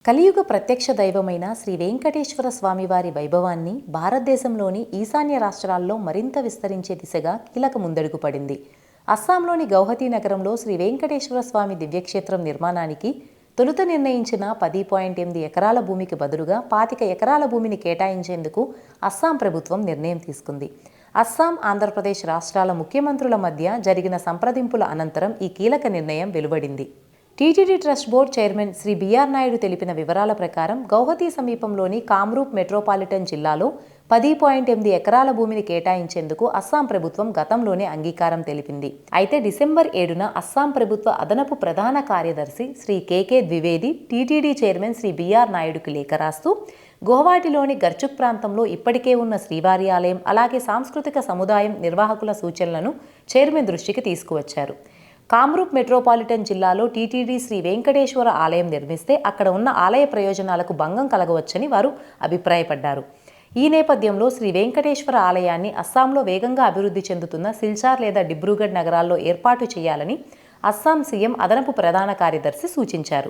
కలియుగ ప్రత్యక్ష దైవమైన శ్రీ వెంకటేశ్వర స్వామివారి వైభవాన్ని భారతదేశంలోని ఈశాన్య రాష్ట్రాల్లో మరింత విస్తరించే దిశగా కీలక ముందడుగు పడింది. అస్సాంలోని గౌహతి నగరంలో శ్రీ వెంకటేశ్వర స్వామి దివ్యక్షేత్రం నిర్మాణానికి తొలుత నిర్ణయించిన 10.8 ఎకరాల భూమికి బదులుగా 25 ఎకరాల భూమిని కేటాయించేందుకు అస్సాం ప్రభుత్వం నిర్ణయం తీసుకుంది. అస్సాం, ఆంధ్రప్రదేశ్ రాష్ట్రాల ముఖ్యమంత్రుల మధ్య జరిగిన సంప్రదింపుల అనంతరం ఈ కీలక నిర్ణయం వెలువడింది. TTD trust board chairman Shri BR Naidu తెలిపిన వివరాల ప్రకారం గౌహతి సమీపంలోని కామ్రూప్ మెట్రోపాలిటన్ జిల్లాలో 10.8 ఎకరాల భూమిని కేటాయించేందుకు అస్సాం ప్రభుత్వం గతంలోనే అంగీకారం తెలిపింది. అయితే డిసెంబర్ 7న అస్సాం ప్రభుత్వ అదనపు ప్రధాన కార్యదర్శి శ్రీ కెకే ద్వివేది టీటీడీ చైర్మన్ శ్రీ బిఆర్ నాయుడుకి లేఖ రాస్తూ గువాహటిలోని గర్చుక్ ప్రాంతంలో ఇప్పటికే ఉన్న శ్రీవారి ఆలయం, అలాగే సాంస్కృతిక సముదాయం నిర్వాహకుల సూచనలను చైర్మన్ దృష్టికి తీసుకువచ్చారు. కామ్రూప్ మెట్రోపాలిటన్ జిల్లాలో టీటీడీ శ్రీ వెంకటేశ్వర ఆలయం నిర్మిస్తే అక్కడ ఉన్న ఆలయ ప్రయోజనాలకు భంగం కలగవచ్చని వారు అభిప్రాయపడ్డారు. ఈ నేపథ్యంలో శ్రీ వెంకటేశ్వర ఆలయాన్ని అస్సాంలో వేగంగా అభివృద్ధి చెందుతున్న సిల్చార్ లేదా డిబ్రూగఢ్ నగరాల్లో ఏర్పాటు చేయాలని అస్సాం సీఎం అదనపు ప్రధాన కార్యదర్శి సూచించారు.